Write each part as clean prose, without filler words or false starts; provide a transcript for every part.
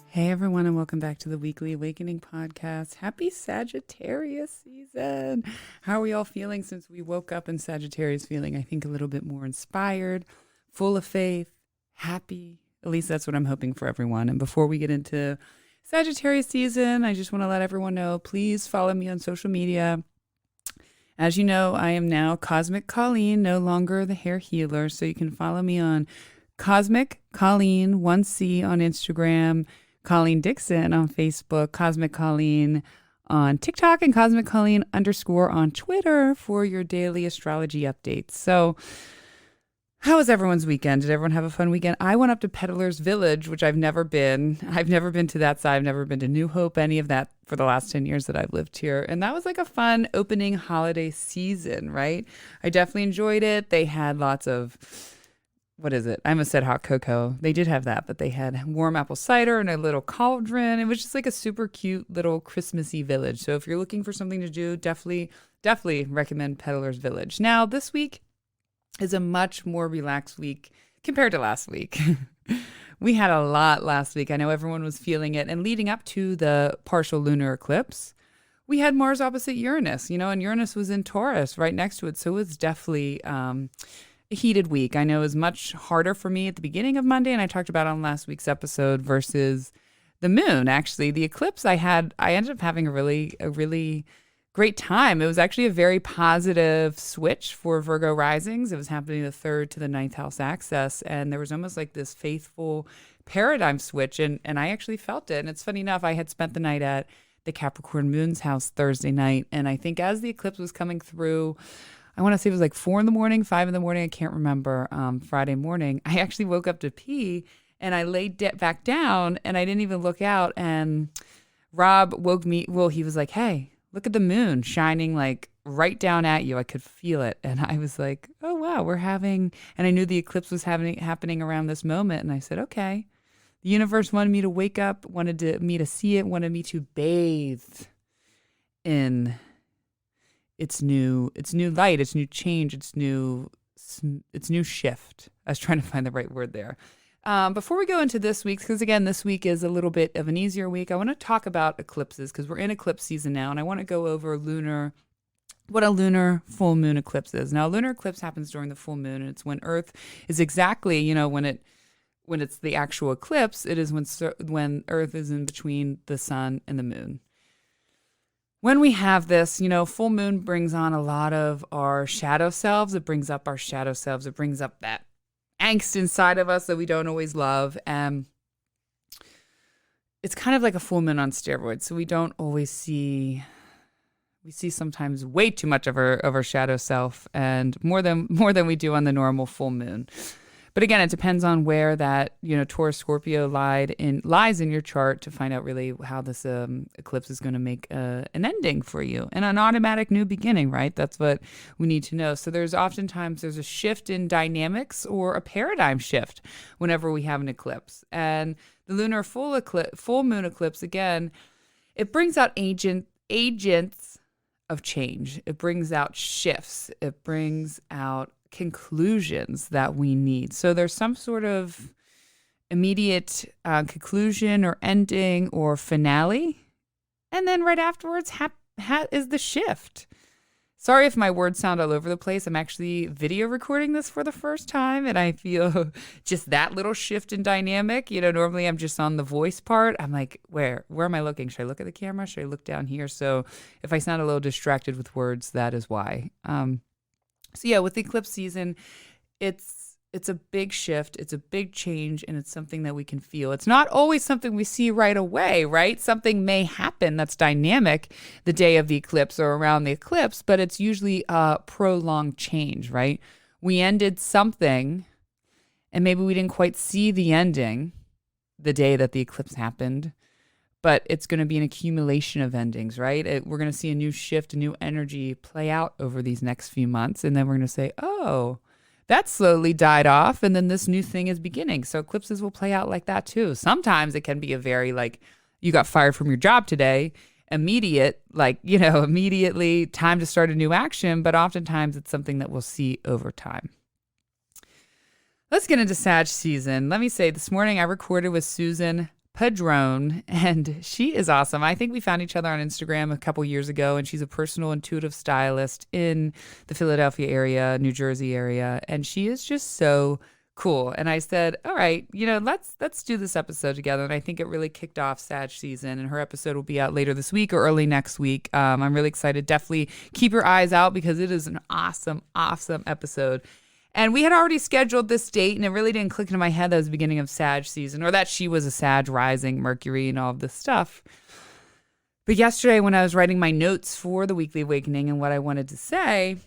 Hey everyone, and welcome back to the Weekly Awakening Podcast. Happy Sagittarius season. How are we all feeling since we woke up in Sagittarius, feeling, I think, a little bit more inspired, full of faith, happy? At least that's what I'm hoping for everyone. And before we get into Sagittarius season, I just want to let everyone know, please follow me on social media. As you know, I am now Cosmic Colleen, no longer the hair healer. So you can follow me on Cosmic Colleen, 1C on Instagram, Colleen Dixon on Facebook, Cosmic Colleen on TikTok, and Cosmic Colleen _ on Twitter for your daily astrology updates. So how was everyone's weekend? Did everyone have a fun weekend? I went up to Peddler's Village, which I've never been. I've never been to that side. I've never been to New Hope, any of that for the last 10 years that I've lived here. And that was like a fun opening holiday season, right? I definitely enjoyed it. They had lots of, what is it? I almost said hot cocoa. They did have that, but they had warm apple cider and a little cauldron. It was just like a super cute little Christmassy village. So if you're looking for something to do, definitely recommend Peddler's Village. Now, this week is a much more relaxed week compared to last week. We had a lot last week. I know everyone was feeling it. And leading up to the partial lunar eclipse, we had Mars opposite Uranus, and Uranus was in Taurus right next to it. So it was definitely a heated week. I know it was much harder for me at the beginning of Monday, and I talked about it on last week's episode, versus the moon. Actually, the eclipse I ended up having a really great time. It was actually a very positive switch for Virgo risings. It was happening the 3rd to the 9th house axis, and there was almost like this faithful paradigm switch, and I actually felt it. And it's funny enough, I had spent the night at the Capricorn moon's house Thursday night, and I think as the eclipse was coming through, I want to say it was like 4 a.m, 5 a.m, I can't remember, Friday morning, I actually woke up to pee, and I laid back down, and I didn't even look out, and Rob woke me. Well, he was like, hey, look at the moon shining like right down at you. I could feel it. And I was like, oh, wow, and I knew the eclipse was happening around this moment. And I said, okay, the universe wanted me to wake up, wanted me to see it, wanted me to bathe in its new light, its new change, its new shift. I was trying to find the right word there. Before we go into this week, because again, this week is a little bit of an easier week, I want to talk about eclipses because we're in eclipse season now, and I want to go over what a lunar full moon eclipse is. Now, a lunar eclipse happens during the full moon, and it's when Earth is exactly, when it's the actual eclipse, it is when Earth is in between the sun and the moon. When we have this, full moon brings on a lot of our shadow selves. It brings up our shadow selves. It brings up that angst inside of us that we don't always love. It's kind of like a full moon on steroids. So we don't always see sometimes way too much of our shadow self, and more than we do on the normal full moon. But again, it depends on where that, Taurus Scorpio lies in your chart to find out really how this eclipse is going to make an ending for you and an automatic new beginning, right? That's what we need to know. So there's a shift in dynamics or a paradigm shift whenever we have an eclipse. And the lunar full moon eclipse, again, it brings out agents of change. It brings out shifts. It brings out conclusions that we need. So there's some sort of immediate conclusion or ending or finale. And then right afterwards is the shift. Sorry if my words sound all over the place. I'm actually video recording this for the first time, and I feel just that little shift in dynamic. Normally I'm just on the voice part. I'm like, where am I looking? Should I look at the camera? Should I look down here? So if I sound a little distracted with words, that is why. So yeah, with the eclipse season, it's a big shift, it's a big change, and it's something that we can feel. It's not always something we see right away, right? Something may happen that's dynamic the day of the eclipse or around the eclipse, but it's usually a prolonged change, right? We ended something, and maybe we didn't quite see the ending the day that the eclipse happened, but it's going to be an accumulation of endings, right? We're going to see a new shift, a new energy play out over these next few months. And then we're going to say, oh, that slowly died off. And then this new thing is beginning. So eclipses will play out like that too. Sometimes it can be a very you got fired from your job today, immediately time to start a new action. But oftentimes it's something that we'll see over time. Let's get into Sag season. Let me say, this morning I recorded with Susan Padron, and she is awesome. I think we found each other on Instagram a couple years ago, and she's a personal intuitive stylist in the Philadelphia area, New Jersey area, and she is just so cool. And I said, all right, let's do this episode together. And I think it really kicked off Sag season, and her episode will be out later this week or early next week. I'm really excited. Definitely keep your eyes out because it is an awesome, awesome episode. And we had already scheduled this date, and it really didn't click into my head that it was the beginning of Sag season, or that she was a Sag rising, Mercury, and all of this stuff. But yesterday, when I was writing my notes for the Weekly Awakening and what I wanted to say,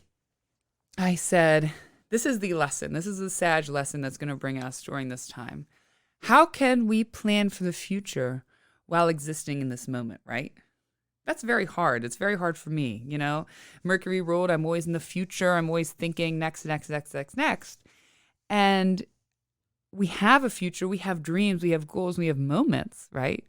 I said, this is the lesson. This is the Sag lesson that's going to bring us during this time. How can we plan for the future while existing in this moment, right? That's very hard. It's very hard for me, Mercury ruled. I'm always in the future. I'm always thinking next. And we have a future. We have dreams. We have goals. We have moments, right?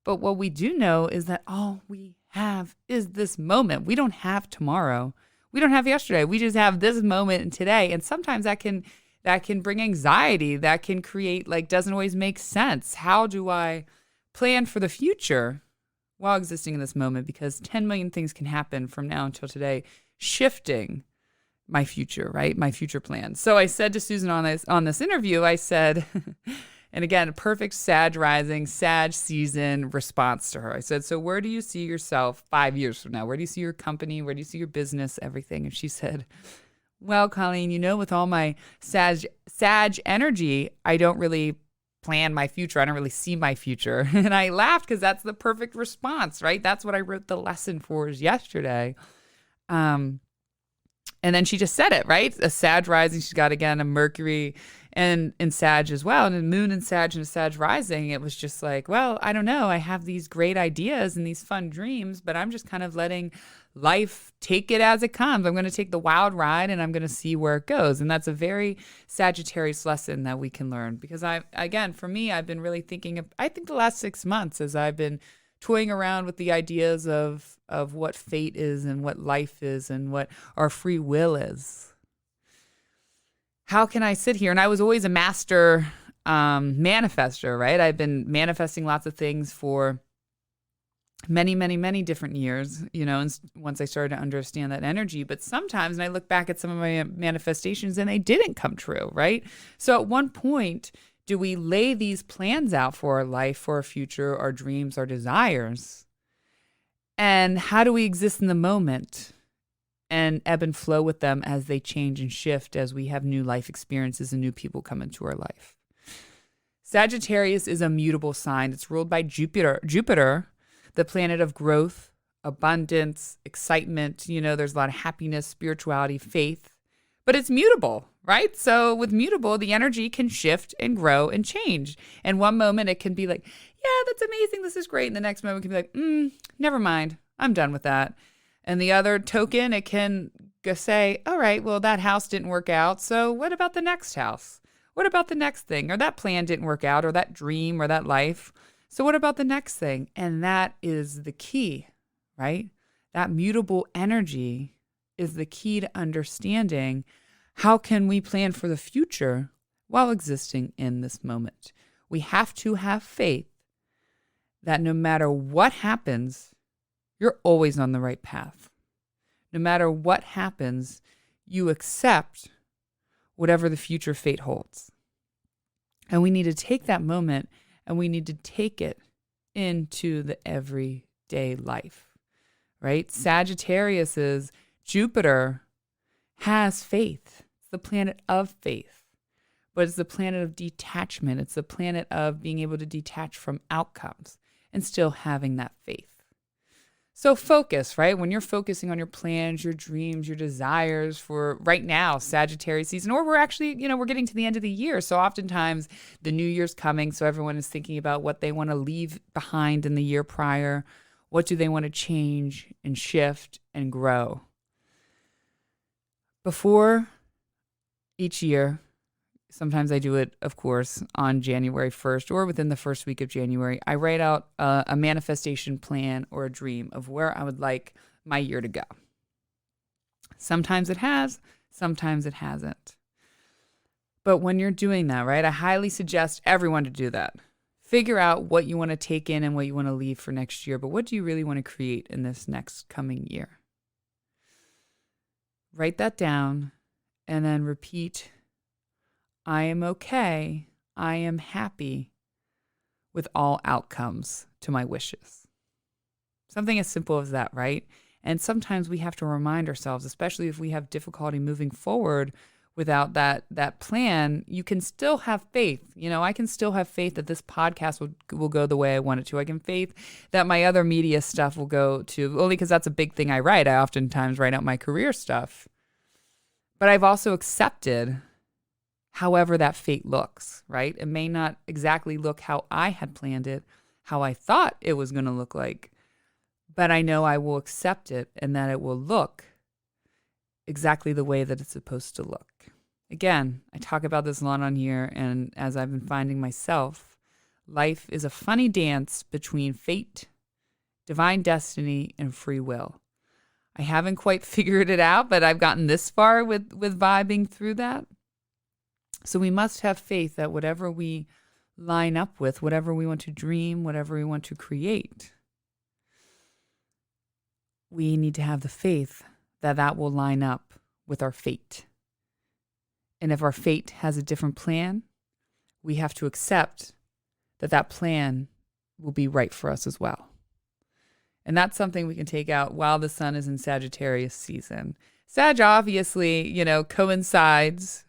But what we do know is that all we have is this moment. We don't have tomorrow. We don't have yesterday. We just have this moment and today. And sometimes that can bring anxiety. That can create, doesn't always make sense. How do I plan for the future while existing in this moment? Because 10 million things can happen from now until today, shifting my future, right? My future plans. So I said to Susan on this interview, I said, and again, a perfect Sag rising, Sag season response to her. I said, so where do you see yourself 5 years from now? Where do you see your company? Where do you see your business? Everything. And she said, well, Colleen, with all my Sag energy, I don't really plan my future. I don't really see my future. And I laughed because that's the perfect response, right? That's what I wrote the lesson for yesterday. And then she just said it, right? A Sag rising. She's got, again, a Mercury and in Sag as well. And a moon in Sag and a Sag rising. It was just like, well, I don't know. I have these great ideas and these fun dreams, but I'm just kind of letting life take it as it comes. I'm going to take the wild ride and I'm going to see where it goes. And that's a very Sagittarius lesson that we can learn. Because for me, I've been really thinking I think the last 6 months as I've been toying around with the ideas of what fate is and what life is and what our free will is. How can I sit here? And I was always a master manifester, right? I've been manifesting lots of things for many, many, many different years, and once I started to understand that energy. But sometimes, and I look back at some of my manifestations and they didn't come true, right? So at one point, do we lay these plans out for our life, for our future, our dreams, our desires? And how do we exist in the moment and ebb and flow with them as they change and shift as we have new life experiences and new people come into our life? Sagittarius is a mutable sign. It's ruled by Jupiter, the planet of growth, abundance, excitement. There's a lot of happiness, spirituality, faith, but it's mutable, right? So with mutable, the energy can shift and grow and change. And one moment it can be like, yeah, that's amazing. This is great. And the next moment it can be like, never mind. I'm done with that. And the other token, it can say, all right, well, that house didn't work out. So what about the next house? What about the next thing? Or that plan didn't work out, or that dream, or that life. So what about the next thing? And that is the key, right? That mutable energy is the key to understanding how can we plan for the future while existing in this moment. We have to have faith that no matter what happens, you're always on the right path. No matter what happens, you accept whatever the future fate holds. And we need to take that moment and we need to take it into the everyday life, right? Sagittarius is Jupiter has faith. It's the planet of faith, but it's the planet of detachment. It's the planet of being able to detach from outcomes and still having that faith. So focus, right? When you're focusing on your plans, your dreams, your desires for right now, Sagittarius season, or we're actually, we're getting to the end of the year. So oftentimes the new year's coming. So everyone is thinking about what they want to leave behind in the year prior. What do they want to change and shift and grow? Before each year, sometimes I do it, of course, on January 1st or within the first week of January. I write out a manifestation plan or a dream of where I would like my year to go. Sometimes it has, sometimes it hasn't. But when you're doing that, right, I highly suggest everyone to do that. Figure out what you want to take in and what you want to leave for next year. But what do you really want to create in this next coming year? Write that down and then repeat, I am okay. I am happy with all outcomes to my wishes. Something as simple as that, right? And sometimes we have to remind ourselves, especially if we have difficulty moving forward without that plan, you can still have faith. I can still have faith that this podcast will go the way I want it to. I can faith that my other media stuff will go to, only because that's a big thing I write. I oftentimes write out my career stuff. But I've also accepted however that fate looks, right? It may not exactly look how I had planned it, how I thought it was going to look like, but I know I will accept it and that it will look exactly the way that it's supposed to look. Again, I talk about this a lot on here, and as I've been finding myself, life is a funny dance between fate, divine destiny, and free will. I haven't quite figured it out, but I've gotten this far with vibing through that. So we must have faith that whatever we line up with, whatever we want to dream, whatever we want to create, we need to have the faith that will line up with our fate. And if our fate has a different plan, we have to accept that plan will be right for us as well. And that's something we can take out while the sun is in Sagittarius season. Sag obviously, coincides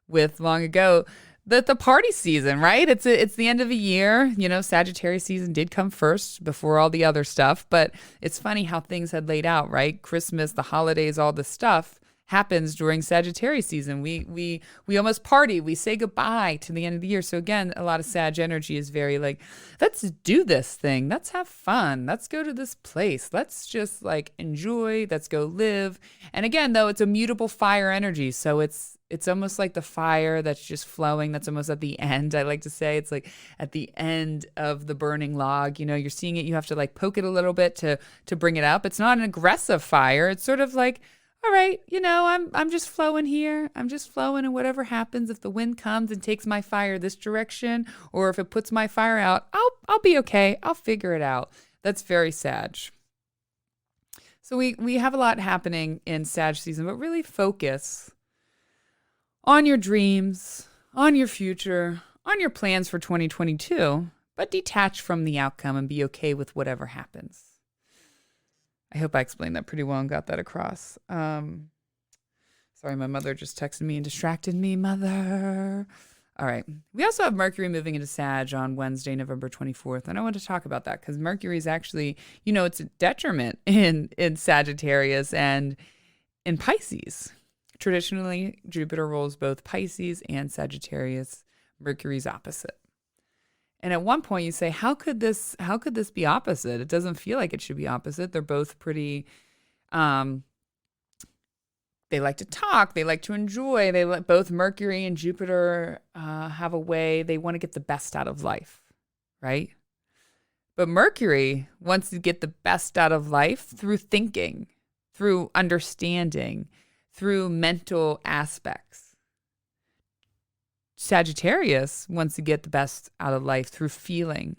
with long ago the party season, right? It's the end of a year. Sagittarius season did come first before all the other stuff, but it's funny how things had laid out, right? Christmas, the holidays, all this stuff happens during Sagittarius season. We almost party. We say goodbye to the end of the year. So again, a lot of Sag energy is very like, let's do this thing. Let's have fun. Let's go to this place. Let's just enjoy. Let's go live. And again, though, it's a mutable fire energy. So it's almost like the fire that's just flowing. That's almost at the end. I like to say it's like at the end of the burning log. You're seeing it. You have to poke it a little bit to bring it up. It's not an aggressive fire. It's sort of like, all right, I'm just flowing here. I'm just flowing, and whatever happens, if the wind comes and takes my fire this direction, or if it puts my fire out, I'll be okay. I'll figure it out. That's very Sag. So we have a lot happening in Sag season, but really focus on your dreams, on your future, on your plans for 2022, but detach from the outcome and be okay with whatever happens. I hope I explained that pretty well and got that across. Sorry, my mother just texted me and distracted me, mother. All right. We also have Mercury moving into Sag on Wednesday, November 24th. And I want to talk about that because Mercury is actually, it's a detriment in Sagittarius and in Pisces. Traditionally, Jupiter rules both Pisces and Sagittarius. Mercury's opposite. And at one point you say, how could this be opposite? It doesn't feel like it should be opposite. They're both pretty, they like to talk. They like to enjoy. Both Mercury and Jupiter have a way. They want to get the best out of life, right? But Mercury wants to get the best out of life through thinking, through understanding, through mental aspects. Sagittarius wants to get the best out of life through feeling,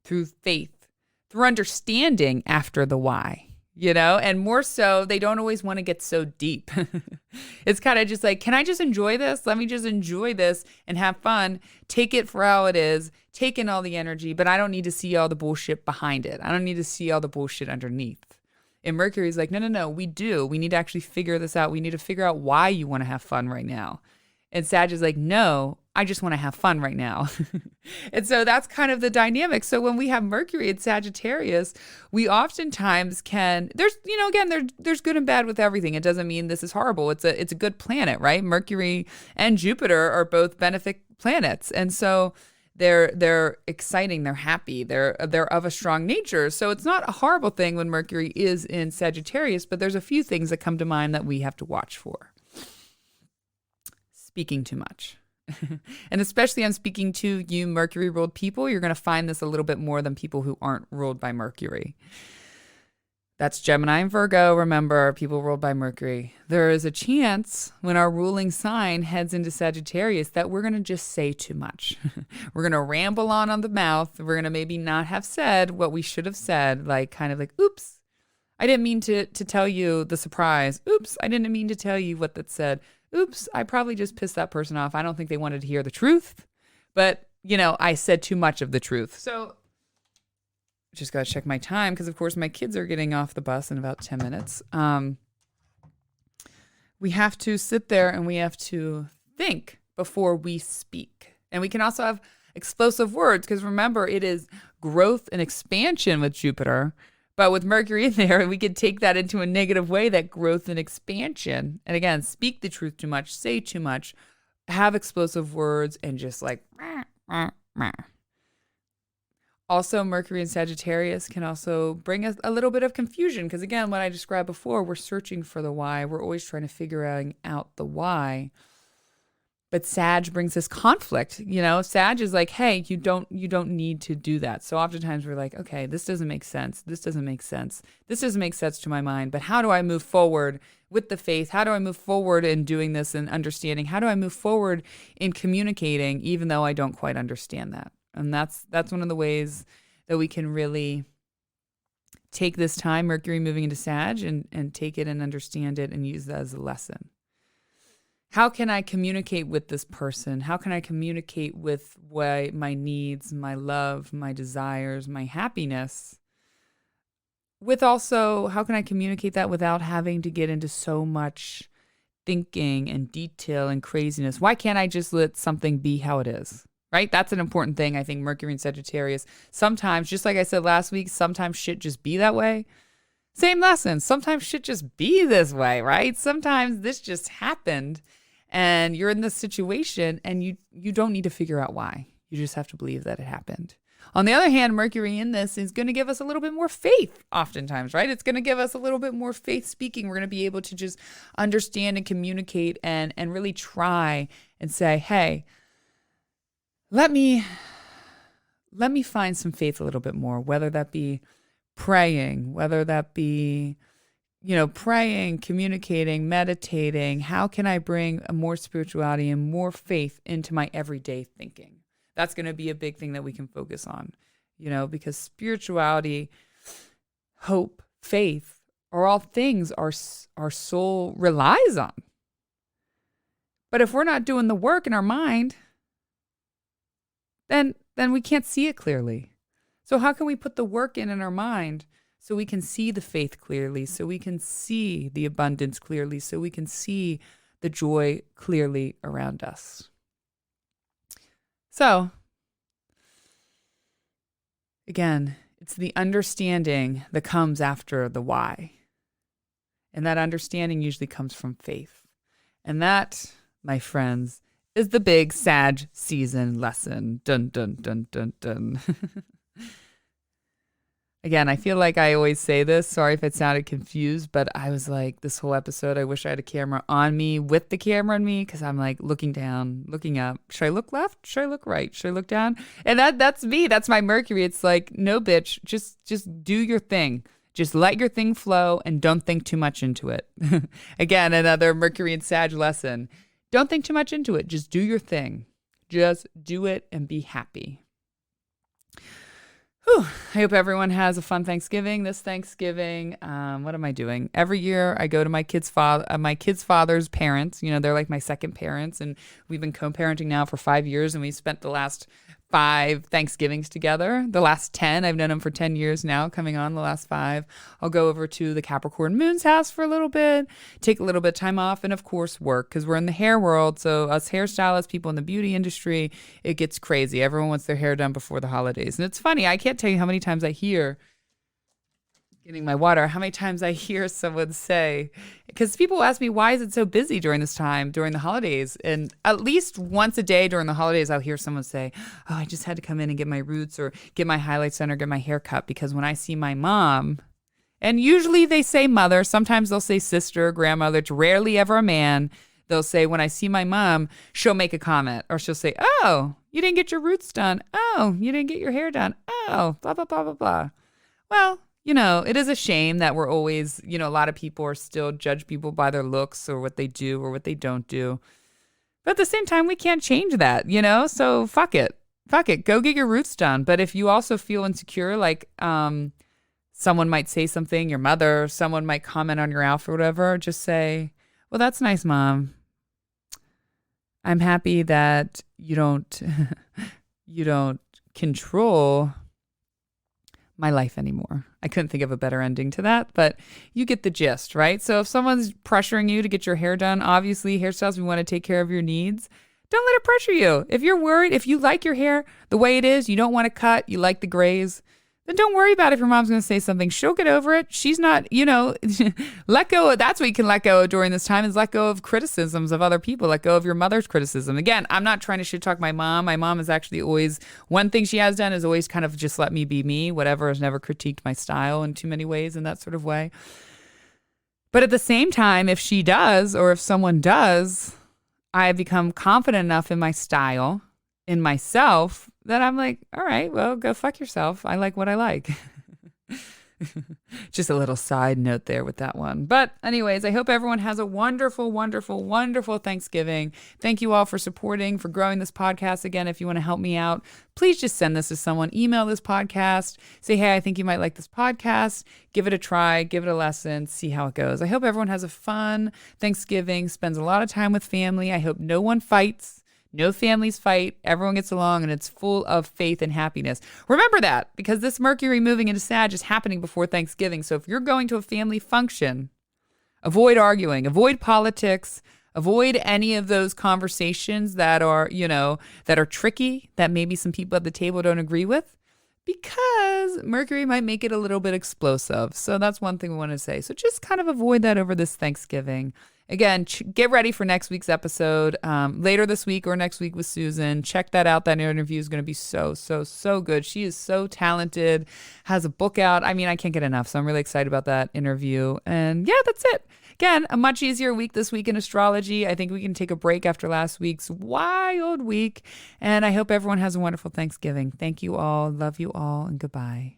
through faith, through understanding after the why, and more so, they don't always want to get so deep. It's kind of just like, can I just enjoy this? Let me just enjoy this and have fun. Take it for how it is, take in all the energy, but I don't need to see all the bullshit behind it. I don't need to see all the bullshit underneath. And Mercury's like, no, we do. We need to actually figure this out. We need to figure out why you want to have fun right now. And Sag is like, no, I just want to have fun right now. And so that's kind of the dynamic. So when we have Mercury in Sagittarius, we oftentimes there's good and bad with everything. It doesn't mean this is horrible. It's a good planet, right? Mercury and Jupiter are both benefic planets. And so they're exciting, they're happy, they're of a strong nature. So it's not a horrible thing when Mercury is in Sagittarius, but there's a few things that come to mind that we have to watch for. Speaking too much. And especially I'm speaking to you Mercury ruled people, you're going to find this a little bit more than people who aren't ruled by Mercury. That's Gemini and Virgo. Remember, people ruled by Mercury. There is a chance when our ruling sign heads into Sagittarius that we're going to just say too much. We're going to ramble on the mouth. We're going to maybe not have said what we should have said, like kind of like, oops, I didn't mean to tell you the surprise. Oops, I didn't mean to tell you what that said. Oops, I probably just pissed that person off. I don't think they wanted to hear the truth, but, I said too much of the truth. So just got to check my time because, of course, my kids are getting off the bus in about 10 minutes. We have to sit there and we have to think before we speak. And we can also have explosive words because, remember, it is growth and expansion with Jupiter. But with Mercury in there, we could take that into a negative way, that growth and expansion. And again, speak the truth too much, say too much, have explosive words, and just like, Also, Mercury and Sagittarius can also bring us a little bit of confusion because, again, what I described before, we're searching for the why. We're always trying to figure out the why. But Sag brings us conflict. Sag is like, hey, you don't need to do that. So oftentimes we're like, okay, this doesn't make sense. This doesn't make sense. This doesn't make sense to my mind. But how do I move forward with the faith? How do I move forward in doing this and understanding? How do I move forward in communicating, even though I don't quite understand that? And that's one of the ways that we can really take this time, Mercury moving into Sag, and take it and understand it and use that as a lesson. How can I communicate with this person? How can I communicate with my needs, my love, my desires, my happiness? With also, how can I communicate that without having to get into so much thinking and detail and craziness? Why can't I just let something be how it is? Right? That's an important thing, I think, Mercury and Sagittarius. Sometimes, just like I said last week, sometimes shit just be that way. Same lesson. Sometimes shit just be this way, right? Sometimes this just happened and you're in this situation and you don't need to figure out why. You just have to believe that it happened. On the other hand, Mercury in this is going to give us a little bit more faith oftentimes, right? It's going to give us a little bit more faith speaking. We're going to be able to just understand and communicate and really try and say, hey, let me find some faith a little bit more, whether that be praying, whether that be, praying, communicating, meditating. How can I bring a more spirituality and more faith into my everyday thinking? That's going to be a big thing that we can focus on, because spirituality, hope, faith are all things our soul relies on. But if we're not doing the work in our mind, then we can't see it clearly. So how can we put the work in our mind so we can see the faith clearly, so we can see the abundance clearly, so we can see the joy clearly around us? So, again, it's the understanding that comes after the why. And that understanding usually comes from faith. And that, my friends, is the big Sag season lesson. Dun, dun, dun, dun, dun. Again, I feel like I always say this. Sorry if it sounded confused, but I was like, this whole episode, I wish I had a camera on me with the camera on me because I'm like looking down, looking up. Should I look left? Should I look right? Should I look down? And that's me. That's my Mercury. It's like, no, bitch, just do your thing. Just let your thing flow and don't think too much into it. Again, another Mercury and Sag lesson. Don't think too much into it. Just do your thing. Just do it and be happy. Whew. I hope everyone has a fun Thanksgiving. This Thanksgiving, what am I doing? Every year I go to my kid's father's parents. They're like my second parents, and we've been co-parenting now for 5 years, and we spent the last 5 Thanksgivings together. The last 10, I've known him for 10 years now, coming on the last 5. I'll go over to the Capricorn Moon's house for a little bit, take a little bit of time off, and of course work, because we're in the hair world. So us hairstylists, people in the beauty industry, it gets crazy. Everyone wants their hair done before the holidays. And it's funny, I can't tell you how many times I hear, getting my water, how many times I hear someone say, because people ask me, why is it so busy during this time, during the holidays? And at least once a day during the holidays, I'll hear someone say, oh, I just had to come in and get my roots or get my highlights done or get my hair cut, because when I see my mom, and usually they say mother, sometimes they'll say sister, grandmother, it's rarely ever a man. They'll say, when I see my mom, she'll make a comment, or she'll say, oh, you didn't get your roots done. Oh, you didn't get your hair done. Oh, blah, blah, blah, blah, blah. Well, it is a shame that we're always, a lot of people are still judge people by their looks or what they do or what they don't do. But at the same time, we can't change that, So fuck it. Fuck it. Go get your roots done. But if you also feel insecure, like someone might say something, your mother, someone might comment on your outfit or whatever, just say, well, that's nice, Mom. I'm happy that you don't control my life anymore. I couldn't think of a better ending to that, but you get the gist, right? So if someone's pressuring you to get your hair done, obviously hairstylists, we want to take care of your needs. Don't let it pressure you. If you're worried, if you like your hair the way it is, you don't want to cut, you like the grays, then don't worry about it if your mom's going to say something. She'll get over it. She's not, let go. That's what you can let go of during this time is let go of criticisms of other people. Let go of your mother's criticism. Again, I'm not trying to shit talk my mom. My mom is actually always, one thing she has done is always kind of just let me be me, whatever, has never critiqued my style in too many ways in that sort of way. But at the same time, if she does, or if someone does, I have become confident enough in my style, in myself, that I'm like, all right, well, go fuck yourself. I like what I like. Just a little side note there with that one. But anyways, I hope everyone has a wonderful, wonderful, wonderful Thanksgiving. Thank you all for supporting, for growing this podcast. Again, if you want to help me out, please just send this to someone. Email this podcast. Say, hey, I think you might like this podcast. Give it a try. Give it a lesson. See how it goes. I hope everyone has a fun Thanksgiving, spends a lot of time with family. I hope no one fights. No families fight. Everyone gets along, and it's full of faith and happiness. Remember that, because this Mercury moving into Sag is happening before Thanksgiving. So if you're going to a family function, avoid arguing, avoid politics, avoid any of those conversations that are, that are tricky, that maybe some people at the table don't agree with, because Mercury might make it a little bit explosive. So that's one thing we want to say. So just kind of avoid that over this Thanksgiving. Again, get ready for next week's episode later this week or next week with Susan. Check that out. That interview is going to be so, so, so good. She is so talented, has a book out. I mean, I can't get enough. So I'm really excited about that interview. And yeah, that's it. Again, a much easier week this week in astrology. I think we can take a break after last week's wild week. And I hope everyone has a wonderful Thanksgiving. Thank you all. Love you all. And goodbye.